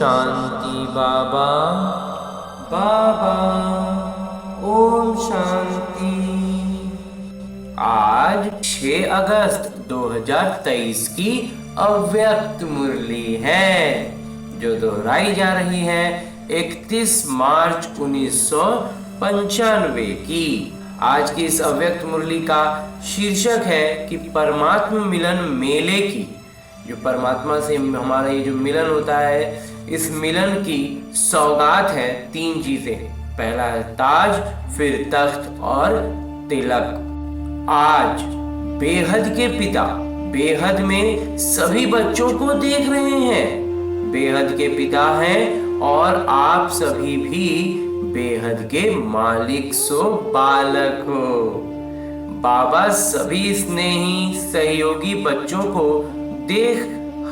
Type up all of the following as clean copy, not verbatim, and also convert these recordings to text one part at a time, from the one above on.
शांति बाबा। बाबा ओम शांति। आज 6 अगस्त 2023 की अव्यक्त मुरली है जो दोहराई जा रही है 31 मार्च 1995 की। आज की इस अव्यक्त मुरली का शीर्षक है कि परमात्मा मिलन मेले की। जो परमात्मा से हमारा ये जो मिलन होता है, इस मिलन की सौगात है 3 चीजें। पहला है ताज, फिर तख्त और तिलक। आज बेहद के पिता बेहद में सभी बच्चों को देख रहे हैं। बेहद के पिता हैं और आप सभी भी बेहद के मालिक सो बालक हो। बाबा सभी स्नेही सहयोगी बच्चों को देख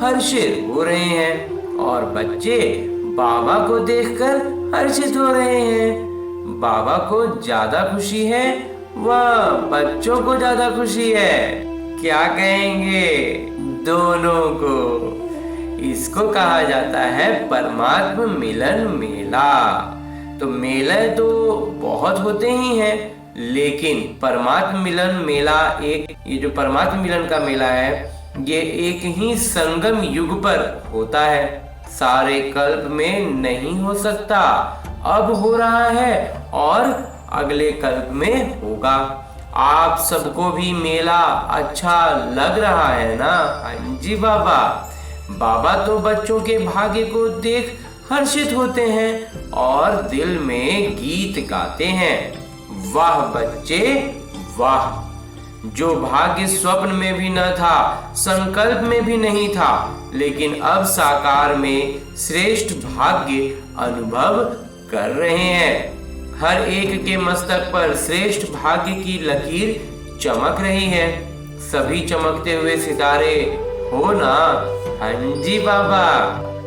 हर्षित हो रहे हैं और बच्चे बाबा को देखकर हर्षित हो रहे हैं। बाबा को ज्यादा खुशी है व बच्चों को ज्यादा खुशी है। क्या कहेंगे दोनों को? इसको कहा जाता है परमात्मा मिलन मेला। तो मेले तो बहुत होते ही हैं, लेकिन परमात्मा मिलन मेला ये जो परमात्मा मिलन का मेला है, ये एक ही संगम युग पर होता है। सारे कल्प में नहीं हो सकता, अब हो रहा है और अगले कल्प में होगा। आप सबको भी मेला अच्छा लग रहा है ना? हाँ जी बाबा। बाबा तो बच्चों के भाग्य को देख हर्षित होते हैं और दिल में गीत गाते हैं। वाह बच्चे वाह! जो भाग्य स्वप्न में भी न था, संकल्प में भी नहीं था, लेकिन अब साकार में श्रेष्ठ भाग्य अनुभव कर रहे हैं। हर एक के मस्तक पर श्रेष्ठ भाग्य की लकीर चमक रही है। सभी चमकते हुए सितारे हो ना? हाँ जी बाबा।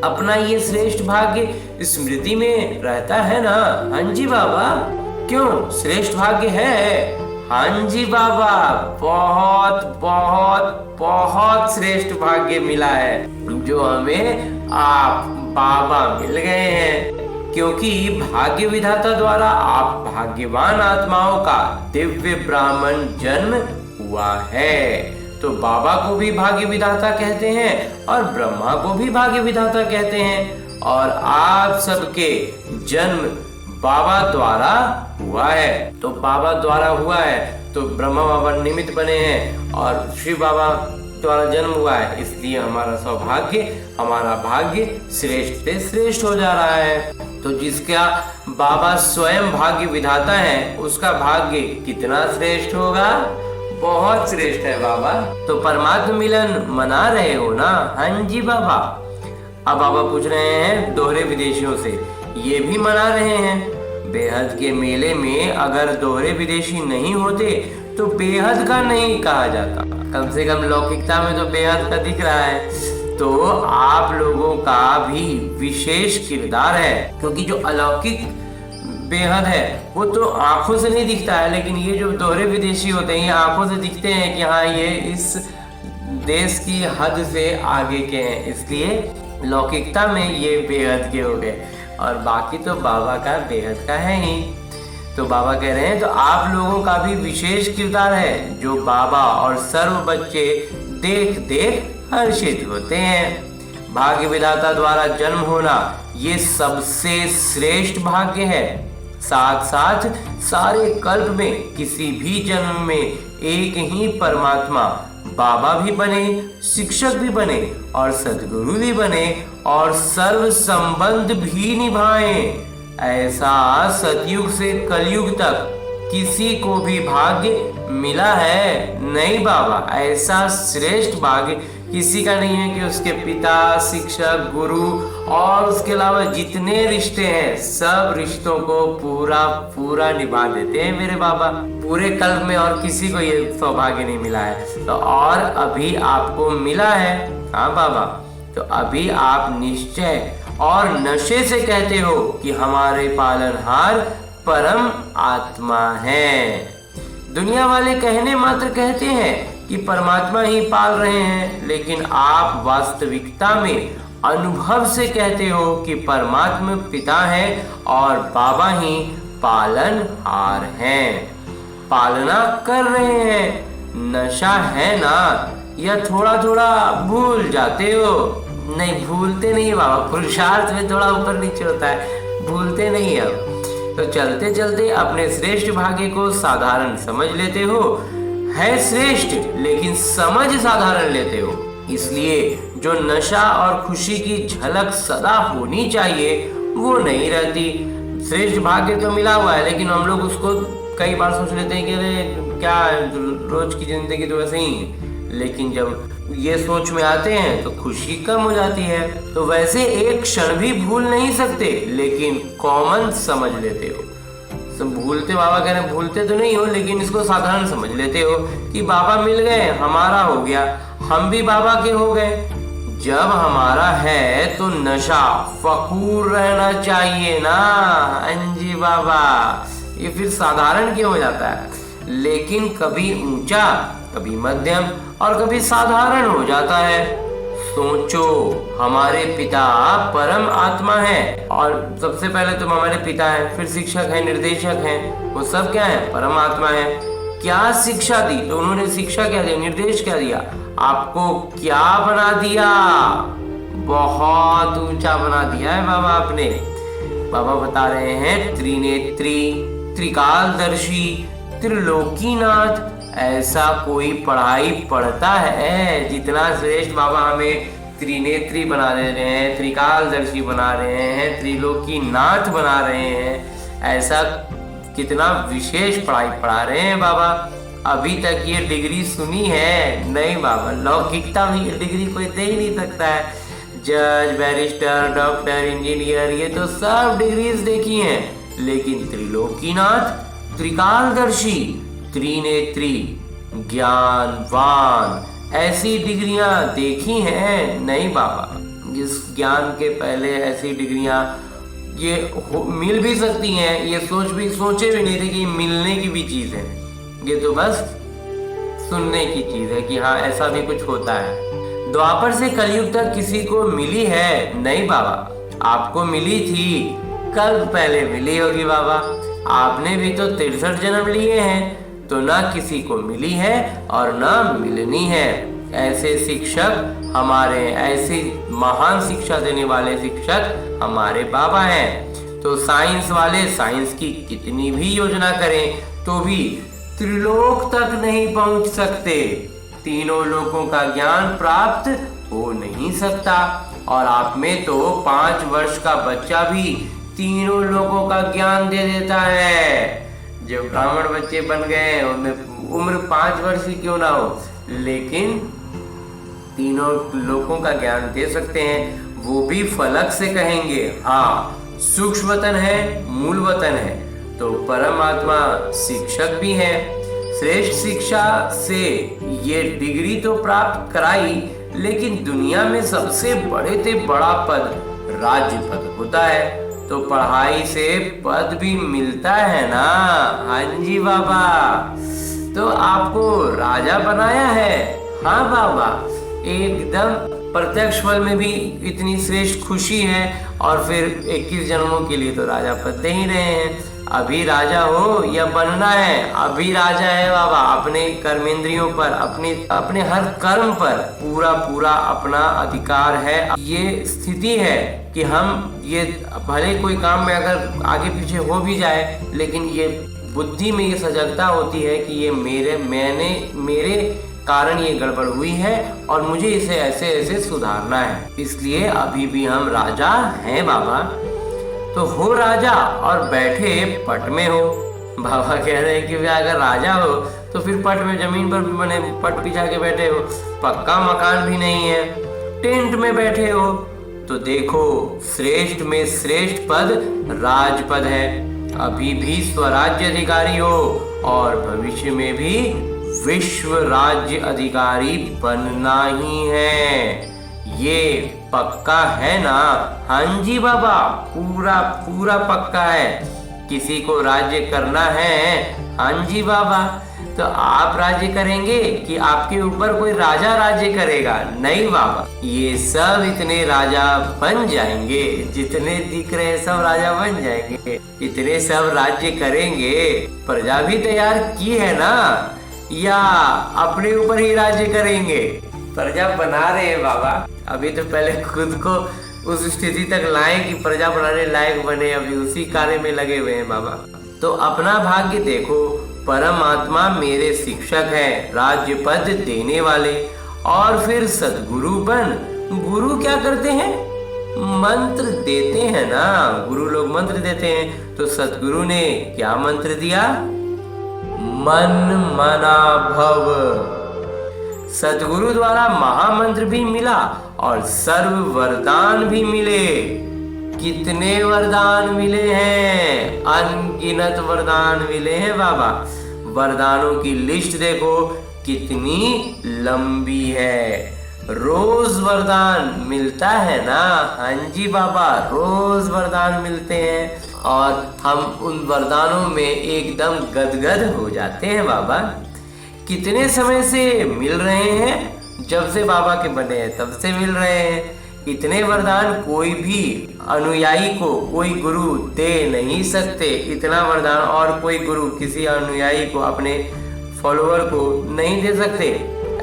अपना ये श्रेष्ठ भाग्य स्मृति में रहता है ना? हाँ जी बाबा। क्यों श्रेष्ठ भाग्य है? हाँ जी बाबा, बहुत बहुत बहुत श्रेष्ठ भाग्य मिला है जो हमें आप बाबा मिल गए हैं। क्योंकि भाग्य विधाता द्वारा आप भाग्यवान आत्माओं का दिव्य ब्राह्मण जन्म हुआ है। तो बाबा को भी भाग्य विधाता कहते हैं और ब्रह्मा को भी भाग्य विधाता कहते हैं। और आप सबके जन्म बाबा द्वारा हुआ है। तो बाबा द्वारा हुआ है तो ब्रह्मा बाबा निमित्त बने हैं और शिव बाबा द्वारा जन्म हुआ है, इसलिए हमारा सौभाग्य, हमारा भाग्य श्रेष्ठ से श्रेष्ठ हो जा रहा है। तो जिसका बाबा स्वयं भाग्य विधाता है, उसका भाग्य कितना श्रेष्ठ होगा? बहुत श्रेष्ठ है बाबा। तो परमात्मा मिलन मना रहे हो ना? हाँ जी बाबा। अब बाबा पूछ रहे हैं दोहरे विदेशियों से, ये भी मना रहे हैं। बेहद के मेले में अगर दोहरे विदेशी नहीं होते तो बेहद का नहीं कहा जाता। कम से कम लौकिकता में तो बेहद का दिख रहा है। तो आप लोगों का भी विशेष किरदार है, क्योंकि जो अलौकिक बेहद है वो तो आंखों से नहीं दिखता है, लेकिन ये जो दोहरे विदेशी होते हैं ये आंखों से दिखते हैं कि हाँ ये इस देश की हद से आगे के हैं, इसलिए लौकिकता में ये बेहद के हो गए और बाकी तो बाबा का बेहद का है ही। तो बाबा कह रहे हैं तो आप लोगों का भी विशेष किरदार है जो बाबा और सर्व बच्चे देख देख हर्षित होते हैं। भाग्य विधाता द्वारा जन्म होना ये सबसे श्रेष्ठ भाग्य है। साथ साथ सारे कल्प में किसी भी जन्म में एक ही परमात्मा बाबा भी बने, शिक्षक भी बने और सद्गुरु भी बने और सर्व संबंध भी निभाएं। ऐसा सतयुग से कलयुग तक किसी को भी भाग्य मिला है नहीं बाबा। ऐसा श्रेष्ठ भाग्य किसी का नहीं है कि उसके पिता, शिक्षक, गुरु और उसके अलावा जितने रिश्ते हैं सब रिश्तों को पूरा पूरा निभा देते हैं मेरे बाबा। पूरे कल्प में और किसी को ये सौभाग्य नहीं मिला है, तो और अभी आपको मिला है। हाँ बाबा। तो अभी आप निश्चय और नशे से कहते हो कि हमारे पालनहार परम आत्मा है। दुनिया वाले कहने मात्र कहते हैं कि परमात्मा ही पाल रहे हैं, लेकिन आप वास्तविकता में अनुभव से कहते हो कि परमात्मा पिता है और बाबा ही पालनहार हैं, पालना कर रहे हैं। नशा है ना, या थोड़ा थोड़ा भूल जाते हो? नहीं, भूलते नहीं बाबा, पुरुषार्थ में थोड़ा ऊपर नीचे होता है, भूलते नहीं अब। तो चलते चलते अपने श्रेष्ठ भाग्य को साधारण समझ लेते हो, है श्रेष्ठ लेकिन समझ साधारण लेते हो। इसलिए जो नशा और खुशी की झलक सदा होनी चाहिए वो नहीं रहती। श्रेष्ठ भाग्य तो मिला हुआ है, लेकिन हम लोग उसको कई बार सोच लेते हैं कि अरे क्या रोज की जिंदगी तो वैसे ही है, लेकिन जब ये सोच में आते हैं तो खुशी कम हो जाती है। तो वैसे एक क्षण भी भूल नहीं सकते, लेकिन कॉमन समझ लेते हो। भूलते, बाबा कह रहे हैं भूलते तो नहीं हो, लेकिन इसको साधारण समझ लेते हो कि बाबा मिल गए, हमारा हो गया, हम भी बाबा के हो गए। जब हमारा है तो नशा फकूर रहना चाहिए ना। अंजी बाबा, ये फिर साधारण क्यों हो जाता है? लेकिन कभी ऊंचा, कभी मध्यम और कभी साधारण हो जाता है। सोचो, हमारे पिता परम आत्मा है, और सबसे पहले तो हमारे पिता है, फिर शिक्षक है, निर्देशक हैं, वो सब क्या है? परम आत्मा है। क्या शिक्षा दी? तो उन्होंने शिक्षा क्या दी, निर्देश क्या दिया? आपको क्या बना दिया? बहुत ऊंचा बना दिया है बाबा आपने। बाबा बता रहे हैं त्रिनेत्री, त्रिकालदर्शी, त्रिलोकीनाथ। ऐसा कोई पढ़ाई पढ़ता है जितना श्रेष्ठ बाबा हमें त्रिनेत्री बना दे रहे हैं, त्रिकालदर्शी बना रहे हैं, त्रिलोकीनाथ बना रहे हैं। ऐसा कितना विशेष पढ़ाई पढ़ा रहे हैं बाबा। अभी तक ये डिग्री सुनी है? नहीं बाबा, लौकिकता भी डिग्री कोई दे ही नहीं सकता है। जज, बैरिस्टर, डॉक्टर, इंजीनियर, ये तो सब डिग्रीज देखी हैं, लेकिन त्रिलोकीनाथ, त्रिकालदर्शी, त्रिनेत्री, ज्ञानवान, ऐसी डिग्रियां देखी हैं? नहीं बाबा। इस ज्ञान के पहले ऐसी डिग्रियां ये मिल भी सकती हैं, ये सोचे भी नहीं थे कि मिलने की भी चीज है। ये तो बस सुनने की चीज है कि हाँ ऐसा भी कुछ होता है। द्वापर से कलयुग तक किसी को मिली है? नहीं बाबा, आपको मिली थी, कल पहले मिली होगी बाबा। आपने भी तो 63 जन्म लिए हैं, तो ना किसी को मिली है और ना मिलनी है। ऐसे शिक्षक हमारे, ऐसी महान शिक्षा देने वाले शिक्षक हमारे बाबा हैं। तो साइंस वाले साइंस की कितनी भी योजना करें तो भी त्रिलोक तक नहीं पहुंच सकते, तीनों लोकों का ज्ञान प्राप्त हो नहीं सकता। और आप में तो 5 वर्ष का बच्चा भी तीनों लोकों का ज्ञान दे देता है। जो ब्राह्मण बच्चे बन गए उनमें उम्र 5 वर्ष की क्यों ना हो, लेकिन तीनों लोकों का ज्ञान दे सकते हैं। वो भी फलक से कहेंगे हाँ सूक्ष्म वतन है, मूल वतन है। तो परमात्मा शिक्षक भी है। श्रेष्ठ शिक्षा से ये डिग्री तो प्राप्त कराई, लेकिन दुनिया में सबसे बड़े से बड़ा पद राज्य पद होता है। तो पढ़ाई से पद भी मिलता है ना। हाँ जी बाबा, तो आपको राजा बनाया है। हाँ बाबा, एकदम प्रत्यक्ष फल में भी इतनी श्रेष्ठ खुशी है, और फिर 21 जन्मों के लिए तो राजा पद दे ही रहे हैं। अभी राजा हो या बनना है, अभी राजा है बाबा। अपने कर्मेंद्रियों पर, अपने हर कर्म पर पूरा पूरा अपना अधिकार है। ये स्थिति है कि हम ये भले कोई काम में अगर आगे पीछे हो भी जाए, लेकिन ये बुद्धि में ये सजगता होती है कि ये मेरे कारण ये गड़बड़ हुई है और मुझे इसे ऐसे ऐसे सुधारना है। इसलिए अभी भी हम राजा हैं बाबा। तो हो राजा और बैठे पट में हो। बाबा कह रहे हैं कि अगर राजा हो तो फिर पट में, जमीन पर बने पट बिछा के बैठे हो, पक्का मकान भी नहीं है, टेंट में बैठे हो। तो देखो, श्रेष्ठ में श्रेष्ठ पद राजपद है। अभी भी स्वराज्य अधिकारी हो और भविष्य में भी विश्व राज्य अधिकारी बनना ही है। ये पक्का है ना? हाँ जी बाबा, पूरा पूरा पक्का है। किसी को राज्य करना है? हाँ जी बाबा। तो आप राज्य करेंगे कि आपके ऊपर कोई राजा राज्य करेगा? नहीं बाबा, ये सब इतने राजा बन जाएंगे, जितने दिख रहे हैं सब राजा बन जाएंगे, इतने सब राज्य करेंगे। प्रजा भी तैयार की है ना, या अपने ऊपर ही राज्य करेंगे? प्रजा बना रहे हैं बाबा, अभी तो पहले खुद को उस स्थिति तक लाए कि प्रजा बनाने लायक बने, अभी उसी कार्य में लगे हुए हैं बाबा। तो अपना भाग्य देखो, परमात्मा मेरे शिक्षक है, राज्य पद देने वाले, और फिर सद्गुरु बन। गुरु क्या करते हैं? मंत्र देते हैं ना, गुरु लोग मंत्र देते हैं। तो सद्गुरु ने क्या मंत्र दिया? मन मना भव। सद्गुरु द्वारा महामंत्र भी मिला और सर्व वरदान भी मिले। कितने वरदान मिले हैं? अनगिनत वरदान मिले हैं बाबा। वरदानों की लिस्ट देखो कितनी लंबी है। रोज वरदान मिलता है ना? हाँ जी बाबा, रोज वरदान मिलते हैं और हम उन वरदानों में एकदम गदगद हो जाते हैं बाबा। कितने समय से मिल रहे हैं? जब से बाबा के बने हैं तब से मिल रहे हैं। इतने वरदान कोई भी अनुयायी को कोई गुरु दे नहीं सकते। इतना वरदान और कोई गुरु किसी अनुयायी को, अपने फॉलोअर को नहीं दे सकते।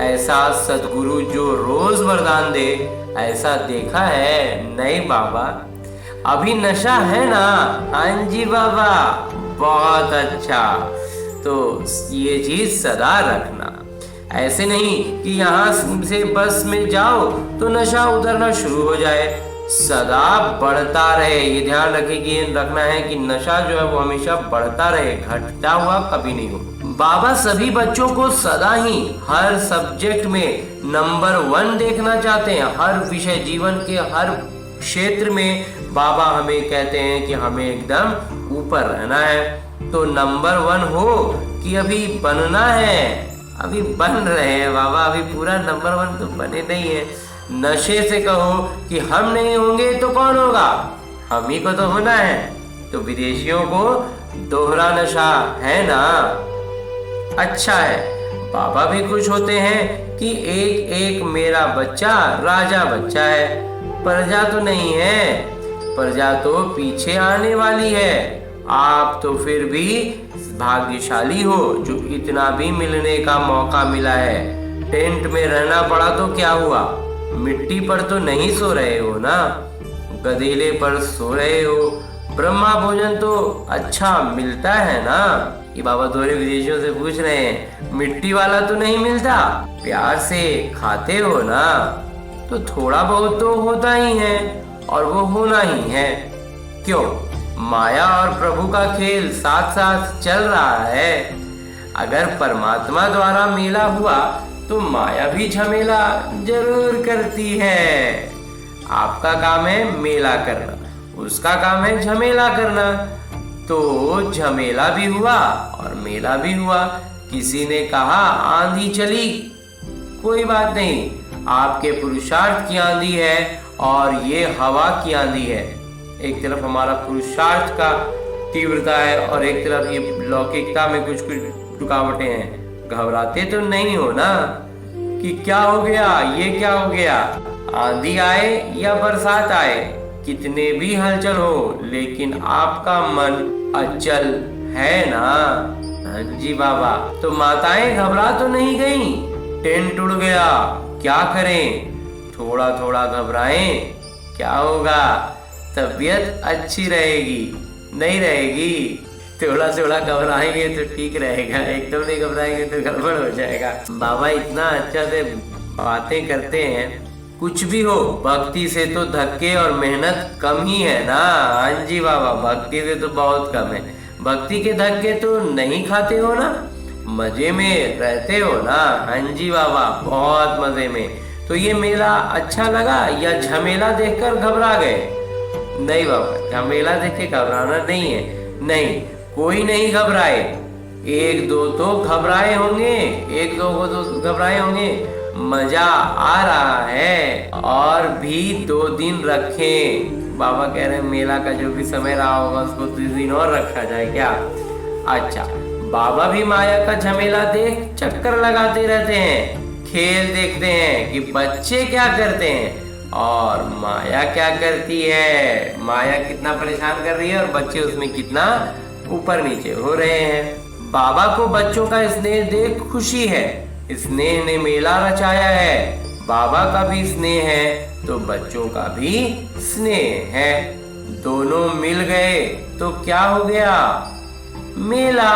ऐसा सद्गुरु जो रोज वरदान दे, ऐसा देखा है? नहीं बाबा। अभी नशा है ना? हाँ जी बाबा, बहुत अच्छा। तो ये चीज सदा रखना। ऐसे नहीं कि यहाँ से बस में जाओ तो नशा उतरना शुरू हो जाए, सदा बढ़ता रहे। ये ध्यान रखें कि रखना है कि नशा जो है वो हमेशा बढ़ता रहे, घटता हुआ कभी नहीं हो। बाबा सभी बच्चों को सदा ही हर सब्जेक्ट में नंबर 1 देखना चाहते हैं। हर विषय, जीवन के हर क्षेत्र में बाबा हमें कहते हैं कि हमें एकदम ऊपर रहना है। तो नंबर 1 हो कि अभी बनना है? अभी बन रहे हैं बाबा, अभी पूरा नंबर 1 तो बने नहीं है। नशे से कहो कि हम नहीं होंगे तो कौन होगा? हम ही को तो होना है। तो विदेशियों को दोहरा नशा है ना, अच्छा है। बाबा भी खुश होते हैं कि एक एक मेरा बच्चा राजा बच्चा है। प्रजा तो नहीं है, प्रजा तो पीछे आने वाली है। आप तो फिर भी भाग्यशाली हो जो इतना भी मिलने का मौका मिला है। टेंट में रहना पड़ा तो क्या हुआ? मिट्टी पर तो नहीं सो रहे हो ना, गधेले पर सो रहे हो। ब्रह्मा भोजन तो अच्छा मिलता है ना। ये बाबा दोहरे विदेशियों से पूछ रहे हैं, मिट्टी वाला तो नहीं मिलता? प्यार से खाते हो ना? तो थोड़ा बहुत तो होता ही है और वो होना ही है। क्यों? माया और प्रभु का खेल साथ साथ चल रहा है। अगर परमात्मा द्वारा मेला हुआ तो माया भी झमेला जरूर करती है। आपका काम है मेला करना, उसका काम है झमेला करना। तो झमेला भी हुआ और मेला भी हुआ। किसी ने कहा आंधी चली, कोई बात नहीं, आपके पुरुषार्थ की आंधी है और ये हवा की आंधी है। एक तरफ हमारा पुरुषार्थ का तीव्रता है और एक तरफ ये लौकिकता में कुछ कुछ रुकावटें हैं। घबराते तो नहीं हो ना कि क्या हो गया, ये क्या हो गया? आंधी आए या बरसात आए, कितने भी हलचल हो, लेकिन आपका मन अचल है ना। हाँ जी बाबा। तो माताएं घबरा तो नहीं गई? टेंट उड़ गया, क्या करें? थोड़ा थोड़ा घबराएं, क्या होगा? तबीयत अच्छी रहेगी, नहीं रहेगी। थोड़ा थोड़ा घबराएंगे तो ठीक रहेगा, एकदम नहीं घबराएंगे तो गड़बड़ हो जाएगा। बाबा इतना अच्छा से बातें करते हैं। कुछ भी हो, भक्ति से तो धक्के और मेहनत कम ही है ना। हाँ जी बाबा, भक्ति से तो बहुत कम है। भक्ति के धक्के तो नहीं खाते हो ना, मजे में रहते हो ना। हाँ जी बाबा, बहुत मजे में। तो ये मेला अच्छा लगा या झमेला देखकर घबरा गए? नहीं बाबा, झमेला देख के घबराना नहीं है। नहीं, कोई नहीं घबराए। एक दो तो घबराए होंगे, एक दो को तो घबराए होंगे। मजा आ रहा है और भी 2 दिन रखें। बाबा कह रहे हैं मेला का जो भी समय रहा होगा उसको 2 दिन और रखा जाए क्या? अच्छा, बाबा भी माया का झमेला देख चक्कर लगाते रहते हैं, खेल देखते हैं कि बच्चे क्या करते हैं और माया क्या करती है। माया कितना परेशान कर रही है और बच्चे उसमें कितना ऊपर नीचे हो रहे हैं। बाबा को बच्चों का स्नेह देख खुशी है, स्नेह ने मेला रचाया है। बाबा का भी स्नेह है तो बच्चों का भी स्नेह है, दोनों मिल गए तो क्या हो गया, मेला।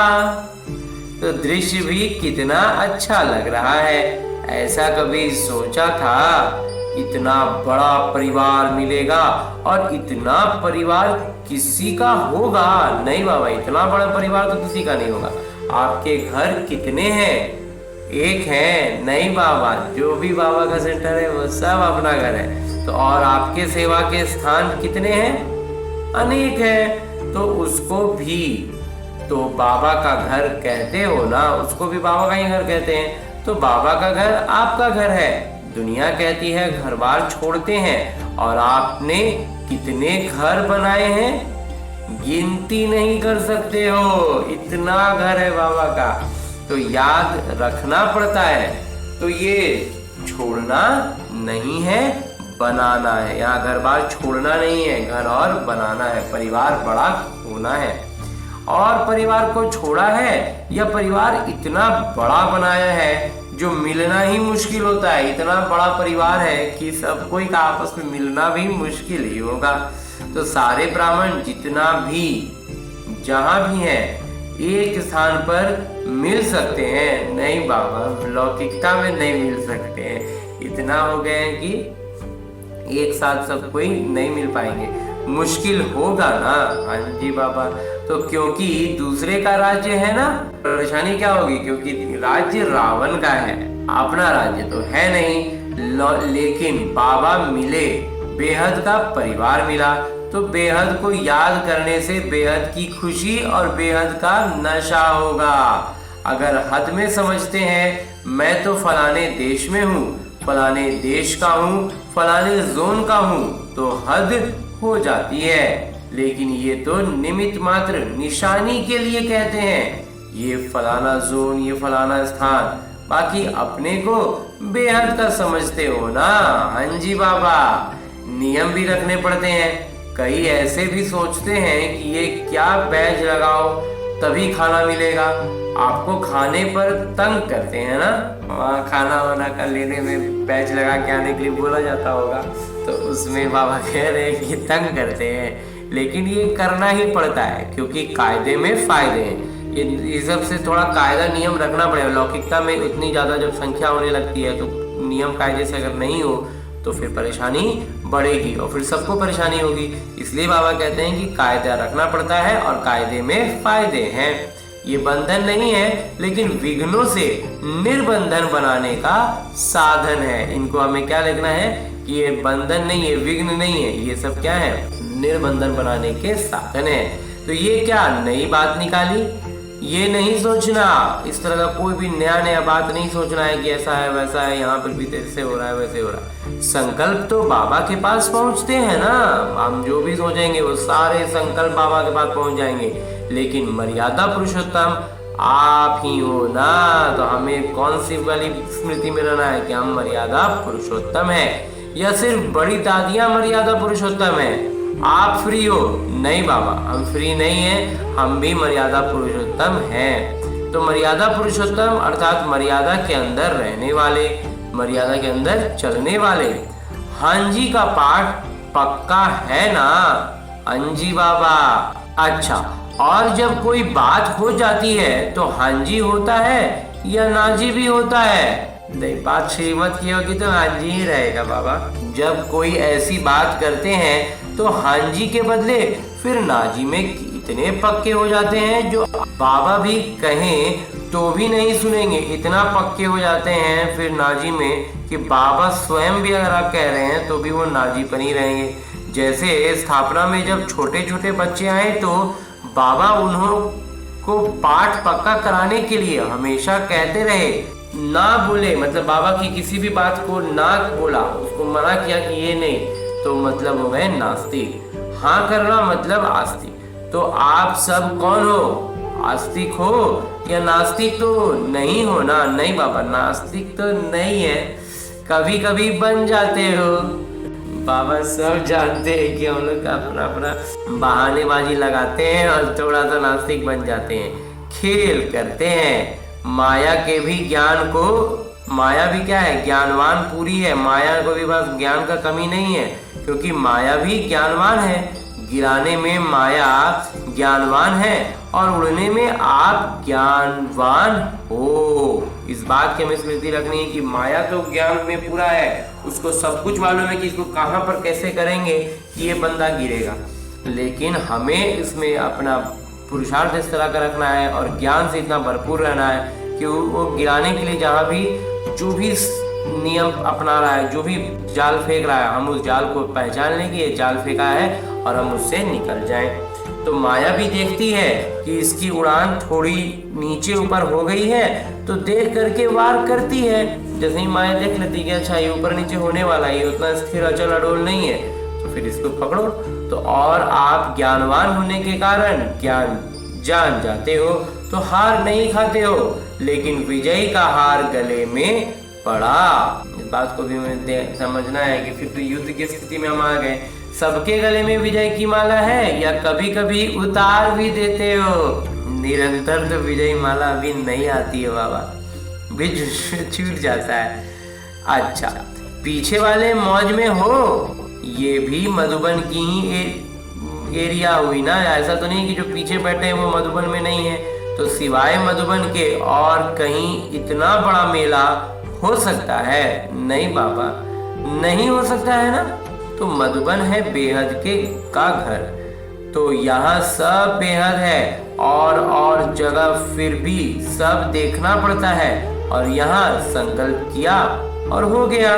तो दृश्य भी कितना अच्छा लग रहा है। ऐसा कभी सोचा था इतना बड़ा परिवार मिलेगा और इतना परिवार किसी का होगा? नहीं बाबा, इतना बड़ा परिवार तो किसी का नहीं होगा। आपके घर कितने हैं? एक है? नहीं बाबा, जो भी बाबा का सेंटर है वो सब अपना घर है। तो और आपके सेवा के स्थान कितने हैं? अनेक है। तो उसको भी तो बाबा का घर कहते हो ना, उसको भी बाबा का ही घर कहते हैं। तो बाबा का घर आपका घर है। दुनिया कहती है घर बार छोड़ते हैं, और आपने कितने घर बनाए हैं गिनती नहीं कर सकते हो, इतना घर है बाबा का। तो याद रखना पड़ता है। तो ये छोड़ना नहीं है, बनाना है। यहाँ घर बार छोड़ना नहीं है, घर और बनाना है, परिवार बड़ा होना है। और परिवार को छोड़ा है या परिवार इतना बड़ा बनाया है जो मिलना ही मुश्किल होता है। इतना बड़ा परिवार है कि सब कोई का आपस में मिलना भी मुश्किल ही होगा। तो सारे ब्राह्मण जितना भी जहाँ भी है एक स्थान पर मिल सकते हैं? नहीं बाबा, लौकिकता में नहीं मिल सकते हैं। इतना हो गए हैं कि एक साथ सब कोई नहीं मिल पाएंगे, मुश्किल होगा ना। हाँ जी बाबा। तो क्योंकि दूसरे का राज्य है ना, परेशानी क्या होगी? क्योंकि राज्य रावण का है, अपना राज्य तो है नहीं। लेकिन बाबा मिले, बेहद का परिवार मिला, तो बेहद को याद करने से बेहद की खुशी और बेहद का नशा होगा। अगर हद में समझते हैं मैं तो फलाने देश में हूँ, फलाने देश का हूँ, फलाने जोन का हूँ, तो हद हो जाती है। लेकिन ये तो निमित्त मात्र, निशानी के लिए कहते हैं, ये फलाना जोन, ये फलाना स्थान। बाकी अपने को बेहद का समझते हो ना। हाँ जी बाबा, नियम भी रखने पड़ते हैं। कई ऐसे भी सोचते हैं कि ये क्या बैज लगाओ तभी खाना मिलेगा। आपको खाने पर तंग करते हैं ना, वहाँ खाना वाना का लेने में बैच लगा के आने के लिए बोला जाता होगा, तो उसमें बाबा कह रहे हैं कि तंग करते हैं। लेकिन ये करना ही पड़ता है क्योंकि कायदे में फायदे हैं। ये सब से थोड़ा कायदा नियम रखना पड़ेगा। लौकिकता में इतनी ज़्यादा जब संख्या होने लगती है तो नियम कायदे से अगर नहीं हो तो फिर परेशानी बढ़ेगी और फिर सबको परेशानी होगी। इसलिए बाबा कहते हैं कि कायदा रखना पड़ता है और कायदे में फायदे हैं। ये बंधन नहीं है लेकिन विघ्नों से निर्बंधन बनाने का साधन है। इनको हमें क्या लिखना है कि ये बंधन नहीं है, विघ्न नहीं है, ये सब क्या है, निर्बंधन बनाने के साधन है। तो ये क्या नई बात निकाली? ये नहीं सोचना, इस तरह का कोई भी नया बात नहीं सोचना है कि ऐसा है वैसा है, यहाँ पर भी ऐसे हो रहा है वैसे हो रहा है। संकल्प तो बाबा के पास पहुँचते हैं ना। हम जो भी सोचेंगे वो सारे संकल्प बाबा के पास पहुँच जाएंगे। लेकिन मर्यादा पुरुषोत्तम आप ही हो ना, तो हमें कौन सी वाली स्मृति में रहना है कि हम मर्यादा पुरुषोत्तम है, या सिर्फ बड़ी दादियाँ मर्यादा पुरुषोत्तम है? आप फ्री हो? नहीं बाबा, हम फ्री नहीं हैं, हम भी मर्यादा पुरुषोत्तम हैं। तो मर्यादा पुरुषोत्तम अर्थात मर्यादा के अंदर रहने वाले, मर्यादा के अंदर चलने वाले। हाँ जी का पाठ पक्का है ना? हाँ जी बाबा। अच्छा, और जब कोई बात हो जाती है तो हाँ जी होता है या ना जी भी होता है? नहीं, बात श्रीमत की होगी तो हाँ जी ही रहेगा बाबा। जब कोई ऐसी बात करते हैं तो हाँ जी के बदले फिर ना जी में इतने पक्के हो जाते हैं जो बाबा भी कहें तो भी नहीं सुनेंगे। इतना पक्के हो जाते हैं फिर ना जी में कि बाबा स्वयं भी अगर आप कह रहे हैं तो भी वो ना जी पर ही रहेंगे। जैसे स्थापना में जब छोटे छोटे बच्चे आए तो बाबा उन्हों को पाठ पक्का कराने के लिए हमेशा कहते रहे, ना बोले, मतलब बाबा की किसी भी बात को ना बोला, उसको मना किया कि ये नहीं, तो मतलब हो गए नास्तिक। हाँ करना मतलब आस्तिक। तो आप सब कौन हो? आस्तिक हो या नास्तिक तो नहीं हो ना। नहीं बाबा, नास्तिक तो नहीं है, कभी कभी बन जाते हो। बाबा सब जानते हैं कि हम लोग अपना अपना बहानेबाजी लगाते हैं और थोड़ा सा नास्तिक बन जाते हैं, खेल करते हैं। माया के भी ज्ञान को, माया भी क्या है, ज्ञानवान पूरी है। माया को भी बस ज्ञान का कमी नहीं है, क्योंकि माया भी ज्ञानवान है। गिराने में माया ज्ञानवान है और उड़ने में आप ज्ञानवान हो। इस बात की हमें स्मृति रखनी है कि माया तो ज्ञान में पूरा है, उसको सब कुछ मालूम है कि इसको कहाँ पर कैसे करेंगे कि ये बंदा गिरेगा। लेकिन हमें इसमें अपना पुरुषार्थ इस तरह का रखना है और ज्ञान से इतना भरपूर रहना है कि वो गिराने के लिए जहाँ भी जो भी नियम अपना रहा है, जो भी जाल फेंक रहा है, हम उस जाल को पहचान लें कि ये जाल फेंका है और हम उससे निकल जाएं। तो माया भी देखती है कि इसकी उड़ान थोड़ी नीचे ऊपर हो गई है, तो देख करके वार करती है। जैसे ही माया देख लेती कि अच्छा ये ऊपर नीचे होने वाला है, ये उतना स्थिर अचल अडोल नहीं है, तो फिर इसको पकड़ो। तो और आप ज्ञानवान होने के कारण ज्ञान जान जाते हो तो हार नहीं खाते हो, लेकिन विजयी का हार गले में पड़ा। इस बात को भी हमें समझना है कि फिर तो युद्ध की स्थिति में हम आ गए। सबके गले में विजय की माला है या कभी कभी उतार भी देते हो? निरंतर तो विजयी माला अभी नहीं आती है बाबा, बीच छूट जाता है। अच्छा, पीछे वाले मौज में हो, ये भी मधुबन की ही एरिया हुई ना। ऐसा तो नहीं कि जो पीछे बैठे हैं वो मधुबन में नहीं है। तो सिवाय मधुबन के और कहीं इतना बड़ा मेला हो सकता है? नहीं बाबा, नहीं हो सकता है ना। तो मधुबन है बेहद के का घर, तो यहाँ सब बेहद है और जगह फिर भी सब देखना पड़ता है। और यहाँ संकल्प किया और हो गया,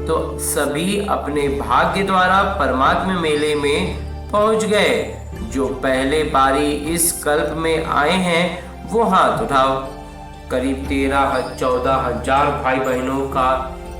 तो सभी अपने भाग्य द्वारा परमात्मा मेले में पहुंच गए। जो पहले बारी इस कल्प में आए हैं वो हाथ उठाओ। करीब 13-14 हजार भाई बहनों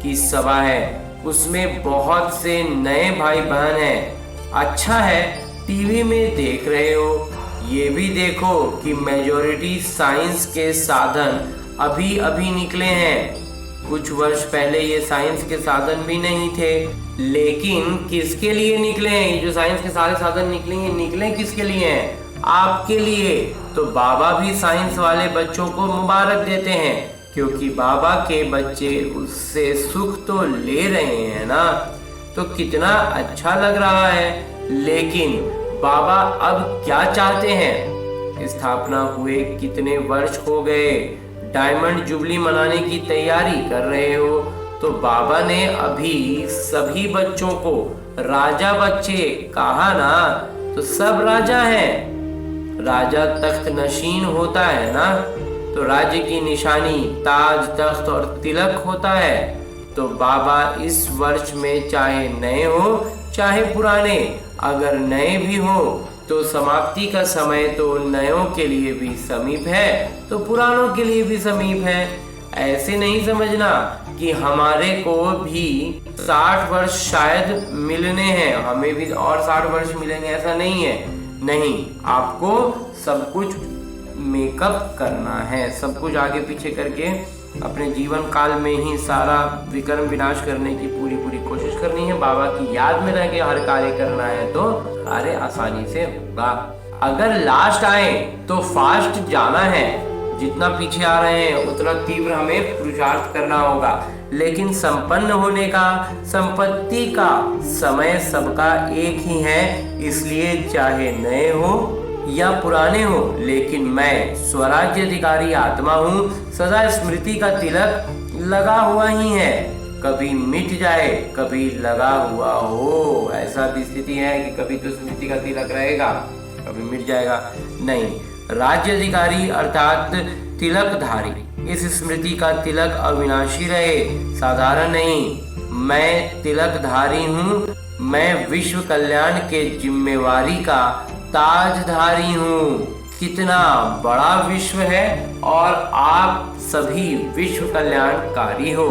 की सभा है, उसमें बहुत से नए भाई बहन हैं। अच्छा है टीवी में देख रहे हो, ये भी देखो कि मेजॉरिटी साइंस के साधन अभी अभी निकले हैं। कुछ वर्ष पहले ये साइंस के साधन भी नहीं थे, लेकिन किसके लिए निकले हैं? जो साइंस के सारे साधन निकले किसके लिए हैं? आपके लिए। तो बाबा भी साइंस वाले बच्चों को मुबारक देते हैं, क्योंकि बाबा के बच्चे उससे सुख तो ले रहे हैं ना। तो कितना अच्छा लग रहा है। लेकिन बाबा अब क्या चाहते हैं? स्थापना हुए कितने वर्ष हो गए, डायमंड जुबली मनाने की तैयारी कर रहे हो, तो बाबा ने अभी सभी बच्चों को राजा बच्चे कहा ना, तो सब राजा हैं। राजा तख्त नशीन होता है ना, तो राज्य की निशानी ताज, तख्त और तिलक होता है। तो बाबा इस वर्ष में चाहे नए हो चाहे पुराने, अगर नए भी हो तो समाप्ति का समय तो नयों के लिए भी समीप है, तो पुरानों के लिए भी समीप है। ऐसे नहीं समझना कि हमारे को भी 60 वर्ष शायद मिलने हैं, हमें भी और 60 वर्ष मिलेंगे, ऐसा नहीं है। नहीं, आपको सब कुछ मेकअप करना है, सब कुछ आगे पीछे करके अपने जीवन काल में ही सारा विकर्म विनाश करने की पूरी कोशिश करनी है। बाबा की याद में रह के हर कार्य करना है तो कार्य आसानी से होगा। अगर लास्ट आए तो फास्ट जाना है, जितना पीछे आ रहे हैं उतना तीव्र हमें पुरुषार्थ करना होगा। लेकिन संपन्न होने का, संपत्ति का समय सबका एक ही है, इसलिए चाहे नए हो या पुराने हो, लेकिन मैं स्वराज्य अधिकारी आत्मा हूँ। सदा स्मृति का तिलक लगा हुआ ही है, कभी मिट जाए कभी लगा हुआ हो। ऐसा भी स्थिति है कि कभी तो स्मृति का तिलक रहेगा, कभी मिट जाएगा। नहीं, राज्य अधिकारी अर्थात तिलकधारी, इस स्मृति का तिलक अविनाशी रहे, साधारण नहीं। मैं तिलकधारी हूँ, मैं विश्व कल्याण के जिम्मेवारी का ताजधारी हूँ। कितना बड़ा विश्व है और आप सभी विश्व कल्याणकारी हो।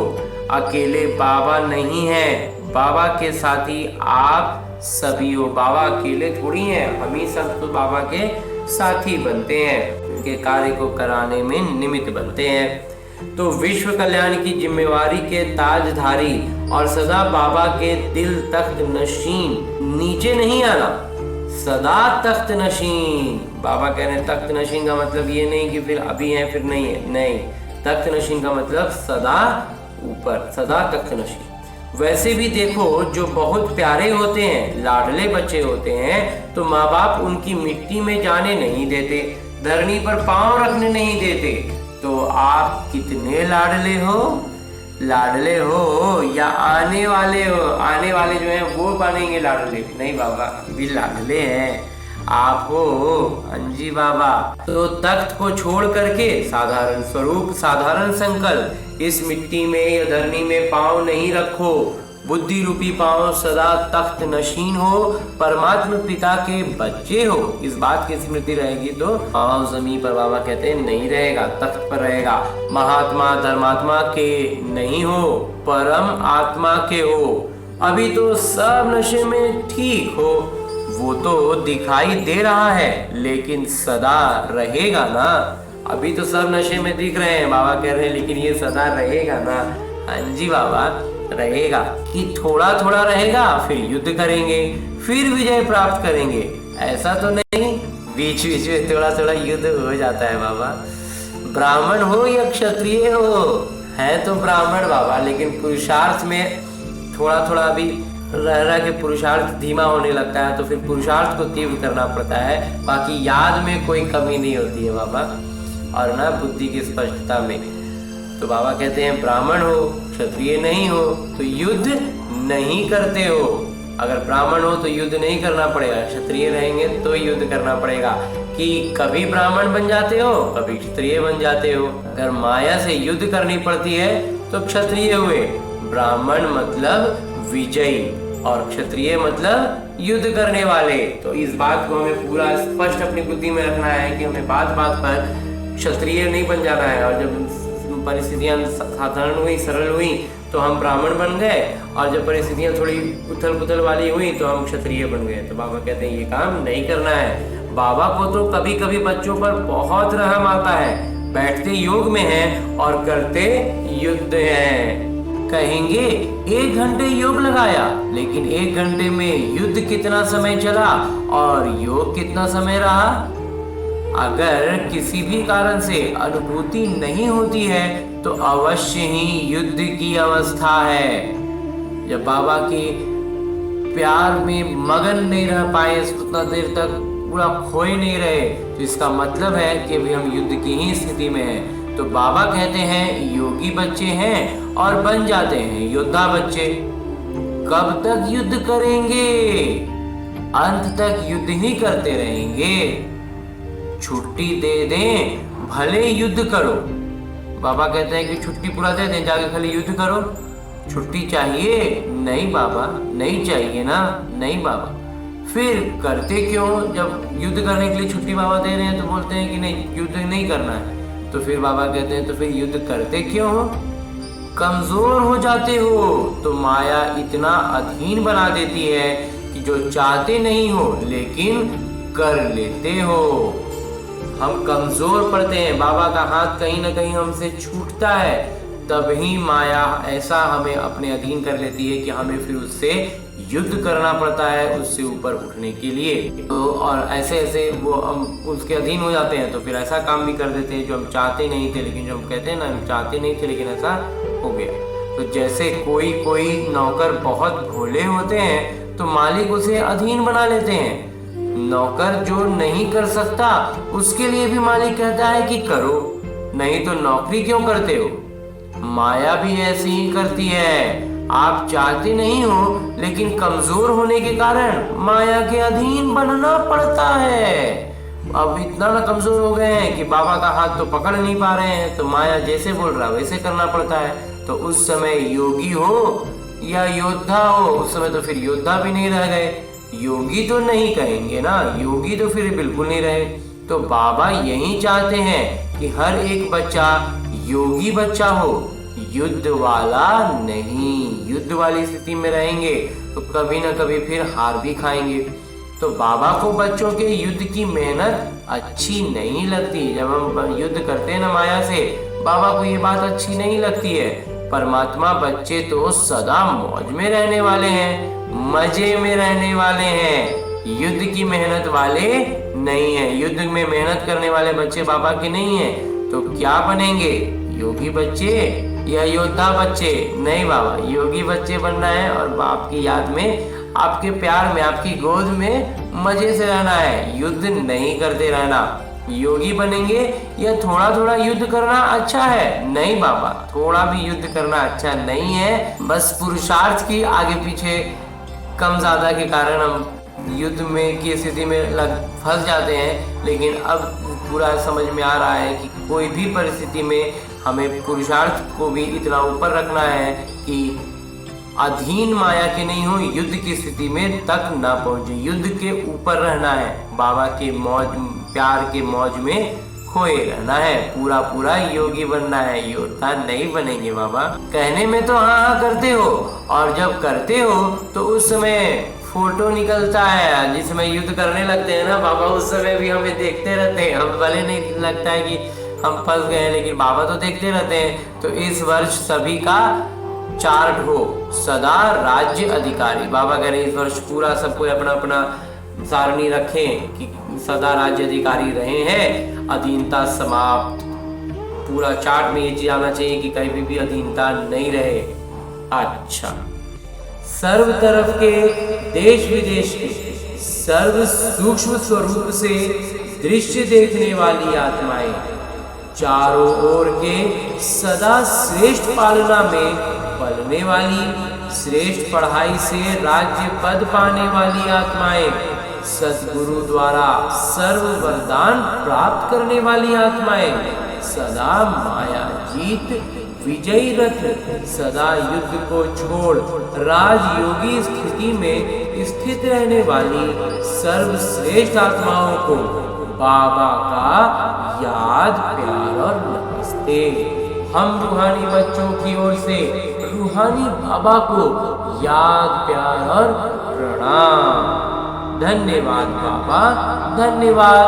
अकेले बाबा नहीं है, बाबा के साथी आप सभी हो। बाबा अकेले थोड़ी हैं, हम ही सब तो बाबा के साथी बनते हैं। उनके कार्य को कराने में निमित्त बनते हैं। तो विश्व कल्याण की जिम्मेवारी के ताजधारी और सदा बाबा के दिल तख्त नशीन, नीचे नहीं आना, सदा तख्त नशीन। बाबा कह रहे हैं तख्त नशीन का मतलब ये नहीं कि फिर अभी है फिर नहीं है, नहीं, तख्त नशीन का मतलब सदा ऊपर, सदा तख्त नशीन। वैसे भी देखो जो बहुत प्यारे होते हैं, लाडले बच्चे होते हैं, तो माँ बाप उनकी मिट्टी में जाने नहीं देते, धरनी पर पांव रखने नहीं देते। तो आप कितने लाडले हो, लाडले हो या आने वाले हो? आने वाले जो हैं वो बनेंगे लाडले? नहीं बाबा, भी लाडले हैं आप हो। अंजी बाबा, तो तख्त को छोड़ करके साधारण स्वरूप, साधारण संकल्प, इस मिट्टी में या धरनी में पांव नहीं रखो, बुद्धि रूपी पांव सदा तख्त नशीन हो, परमात्मा पिता के बच्चे हो। इस बात की स्मृति रहेगी तो पांव जमीन पर, बाबा कहते हैं, नहीं रहेगा, तख्त पर रहेगा। महात्मा धर्मात्मा के नहीं हो, परम आत्मा के हो। अभी तो सब नशे में ठीक हो, वो तो दिखाई दे रहा है लेकिन सदा रहेगा ना। अभी तो सब नशे में दिख रहे हैं, बाबा कह रहे हैं, लेकिन ये सदा रहेगा ना। हाँ जी बाबा, रहेगा कि थोड़ा थोड़ा रहेगा, फिर युद्ध करेंगे, फिर विजय प्राप्त करेंगे, ऐसा तो नहीं बीच बीच में थोड़ा थोड़ा युद्ध हो जाता है बाबा। ब्राह्मण हो या क्षत्रिय हो, है तो ब्राह्मण बाबा, लेकिन पुरुषार्थ में थोड़ा थोड़ा भी रह के पुरुषार्थ धीमा होने लगता है, तो फिर पुरुषार्थ को तीव्र करना पड़ता है। बाकी याद में कोई कमी नहीं होती है बाबा, और ना बुद्धि की स्पष्टता में। तो बाबा कहते हैं ब्राह्मण हो, क्षत्रिय नहीं हो तो युद्ध नहीं करते हो। अगर ब्राह्मण हो तो युद्ध नहीं करना पड़ेगा, क्षत्रिय रहेंगे तो युद्ध करना पड़ेगा। कि कभी ब्राह्मण बन जाते हो, कभी क्षत्रिय बन जाते हो। अगर माया से युद्ध करनी पड़ती है तो क्षत्रिय हुए। ब्राह्मण मतलब विजयी और क्षत्रिय मतलब युद्ध करने वाले। तो इस बात को हमें पूरा स्पष्ट अपनी बुद्धि में रखना है कि हमें बात बात पर क्षत्रिय नहीं बन जाना है। और जब परिस्थितियां साधारण हुई, सरल हुई, तो हम ब्राह्मण बन गए, और जब परिस्थितियां थोड़ी उथल पुथल वाली हुई तो हम क्षत्रिय बन गए। तो बाबा कहते हैं ये काम नहीं करना है। बाबा को तो कभी कभी बच्चों पर बहुत रहम आता है, बैठते योग में हैं और करते युद्ध हैं। कहेंगे 1 घंटे योग लगाया, लेकिन 1 घंटे में युद्ध कितना समय चला और योग कितना समय रहा? अगर किसी भी कारण से अनुभूति नहीं होती है तो अवश्य ही युद्ध की अवस्था है। जब बाबा के प्यार में मगन नहीं रह पाए, उतना देर तक पूरा खोए नहीं रहे, तो इसका मतलब है कि अभी हम युद्ध की ही स्थिति में हैं। तो बाबा कहते हैं योगी बच्चे हैं और बन जाते हैं योद्धा बच्चे। कब तक युद्ध करेंगे? अंत तक युद्ध ही करते रहेंगे। छुट्टी दे दें भले युद्ध करो। बाबा कहते हैं कि छुट्टी पूरा दे दें, जाके खाली युद्ध करो। छुट्टी चाहिए? नहीं बाबा, नहीं चाहिए ना। नहीं बाबा, फिर करते क्यों? जब युद्ध करने के लिए छुट्टी बाबा दे रहे हैं तो बोलते हैं कि नहीं, युद्ध नहीं करना है। तो फिर बाबा कहते हैं तो फिर युद्ध करते क्यों हो? कमजोर हो जाते हो तो माया इतना अधीन बना देती है कि जो चाहते नहीं हो लेकिन कर लेते हो। हम कमजोर पड़ते हैं, बाबा का हाथ कहीं ना कहीं हमसे छूटता है, तभी माया ऐसा हमें अपने अधीन कर लेती है कि हमें फिर उससे युद्ध करना पड़ता है, उससे ऊपर उठने के लिए। तो और ऐसे ऐसे वो हम उसके अधीन हो जाते हैं, तो फिर ऐसा काम भी कर देते हैं जो हम चाहते नहीं थे, लेकिन जो हम कहते हैं ना हम चाहते नहीं थे लेकिन ऐसा हो गया। तो जैसे कोई नौकर बहुत भोले होते हैं तो मालिक उसे अधीन बना लेते हैं। नौकर जो नहीं कर सकता उसके लिए भी मालिक कहता है कि करो, नहीं तो नौकरी क्यों करते हो। माया भी ऐसी ही करती है। आप चाहते नहीं हो लेकिन कमजोर होने के कारण माया के अधीन बनना पड़ता है। अब इतना ना कमजोर हो गए हैं कि बाबा का हाथ तो पकड़ नहीं पा रहे हैं, तो माया जैसे बोल रहा वैसे करना पड़ता है। तो उस समय योगी हो या योद्धा हो, उस समय तो फिर योद्धा भी नहीं रह गए, योगी तो नहीं कहेंगे ना, योगी तो फिर बिल्कुल नहीं रहे। तो बाबा यही चाहते हैं कि हर एक बच्चा योगी बच्चा हो, युद्ध वाला नहीं। युद्ध वाली स्थिति में रहेंगे तो कभी ना कभी फिर हार भी खाएंगे। तो बाबा को बच्चों के युद्ध की मेहनत अच्छी नहीं लगती। जब हम युद्ध करते हैं ना माया से, बाबा को ये बात अच्छी नहीं लगती है। परमात्मा बच्चे तो सदा मौज में रहने वाले हैं, मजे में रहने वाले हैं, युद्ध की मेहनत वाले नहीं है। युद्ध में मेहनत करने वाले बच्चे बाबा के नहीं है। तो क्या बनेंगे, योगी बच्चे या योद्धा बच्चे? नहीं बाबा, योगी बच्चे बनना है और बाप की याद में, आपके प्यार में, आपकी गोद में मजे से रहना है, युद्ध नहीं करते रहना। योगी बनेंगे या थोड़ा थोड़ा युद्ध करना अच्छा है? नहीं बाबा, थोड़ा भी युद्ध करना अच्छा नहीं है। बस पुरुषार्थ की आगे पीछे कम ज्यादा के कारण हम युद्ध में की स्थिति में फंस जाते हैं। लेकिन अब पूरा समझ में आ रहा है कि कोई भी परिस्थिति में हमें पुरुषार्थ को भी इतना ऊपर रखना है कि अधीन माया के नहीं हो, युद्ध की स्थिति में तक ना पहुंचे। युद्ध के ऊपर रहना है, बाबा के मौज, प्यार के मौज में खोए रहना है, पूरा पूरा योगी बनना है, योद्धा नहीं बनेंगे बाबा। कहने में तो हाँ हाँ करते हो, और जब करते हो तो उस समय फोटो निकलता है, जिस समय युद्ध करने लगते हैं ना बाबा, उस समय भी हमें देखते रहते हैं। हम भले नहीं लगता है कि हम फंस गए, लेकिन बाबा तो देखते रहते हैं। तो इस वर्ष सभी का चार्ट हो सदा राज्य अधिकारी। बाबा कह रहे इस वर्ष पूरा सबको अपना अपना सारणी रखें कि सदा राज्य अधिकारी रहे हैं, अधीनता समाप्त। पूरा चार्ट में ये चीज आना चाहिए कि कहीं भी अधीनता नहीं रहे। अच्छा, सर्व तरफ के, देश विदेश के, सर्व सूक्ष्म स्वरूप से दृश्य देखने वाली आत्माएं, चारों ओर के सदा श्रेष्ठ पालना में पलने वाली, श्रेष्ठ पढ़ाई से राज्य पद पाने वाली आत्माएं, सद्गुरु द्वारा सर्व वरदान प्राप्त करने वाली आत्माएं, सदा माया जीत विजयी रथ, सदा युद्ध को छोड़ राजयोगी स्थिति में स्थित रहने वाली सर्वश्रेष्ठ आत्माओं को बाबा का याद, प्यार और नमस्ते। हम रूहानी बच्चों की ओर से रूहानी बाबा को याद, प्यार और प्रणाम। धन्यवाद बाबा, धन्यवाद।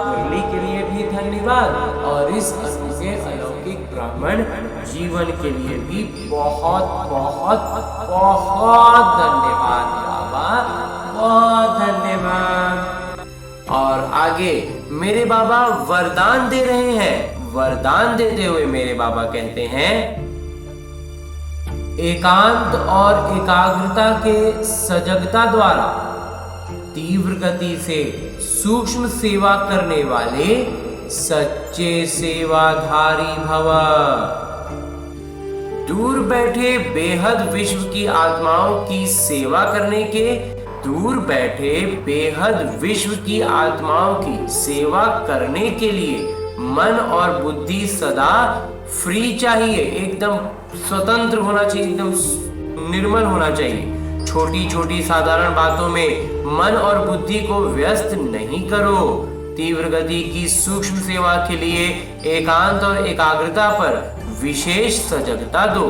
मुरली के लिए भी धन्यवाद, और इस के अलौकिक ब्राह्मण जीवन के लिए भी बहुत बहुत बहुत धन्यवाद बाबा, बहुत धन्यवाद। और आगे मेरे बाबा वरदान दे रहे हैं। वरदान देते हुए मेरे बाबा कहते हैं, एकांत और एकाग्रता के सजगता द्वारा तीव्र गति से सूक्ष्म सेवा करने वाले सच्चे सेवाधारी भव। दूर बैठे बेहद विश्व की आत्माओं की सेवा करने के, दूर बैठे बेहद विश्व की आत्माओं की सेवा करने के लिए मन और बुद्धि सदा फ्री चाहिए, एकदम स्वतंत्र होना चाहिए, एकदम निर्मल होना चाहिए। छोटी छोटी साधारण बातों में मन और बुद्धि को व्यस्त नहीं करो। तीव्र गति की सूक्ष्म सेवा के लिए एकांत और एकाग्रता पर विशेष सजगता दो।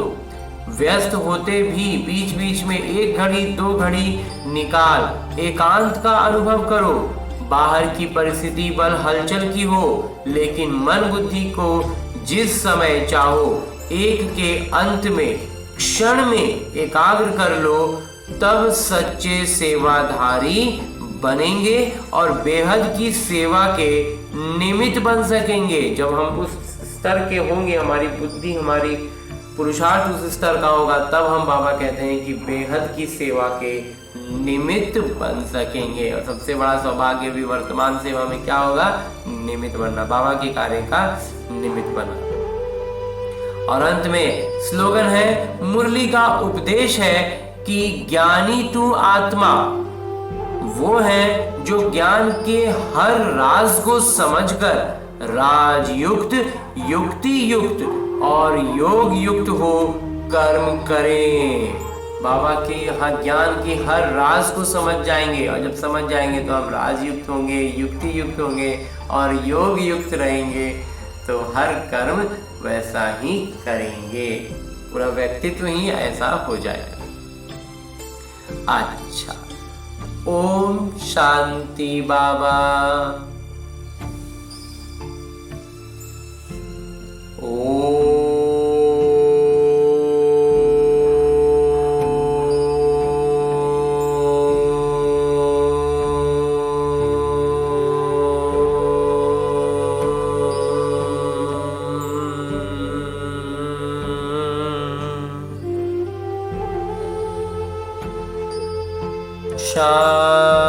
व्यस्त होते भी बीच बीच में 1 घड़ी 2 घड़ी निकाल एकांत का अनुभव करो। बाहर की परिस्थिति बल हलचल की हो, लेकिन मन बुद्धि को जिस समय चाहो एक के अंत में क्षण में एकाग्र कर लो, तब सच्चे सेवाधारी बनेंगे और बेहद की सेवा के निमित्त बन सकेंगे। जब हम उस स्तर के होंगे, हमारी बुद्धि, हमारी पुरुषार्थ उस स्तर का होगा, तब हम बाबा कहते हैं कि बेहद की सेवा के निमित्त बन सकेंगे। और सबसे बड़ा सौभाग्य भी वर्तमान सेवा में क्या होगा? निमित्त बनना, बाबा के कार्य का निमित्त बनना। और अंत में स्लोगन है, मुरली का उपदेश है कि ज्ञानी तू आत्मा वो है जो ज्ञान के हर राज को समझकर राजयुक्त, युक्ति युक्त और योग युक्त हो कर्म करें। बाबा के यहाँ ज्ञान के हर राज को समझ जाएंगे, और जब समझ जाएंगे तो हम राजयुक्त होंगे, युक्ति युक्त होंगे और योग युक्त रहेंगे, तो हर कर्म वैसा ही करेंगे, पूरा व्यक्तित्व ही ऐसा हो जाएगा। अच्छा, ओम शांति बाबा। शांति।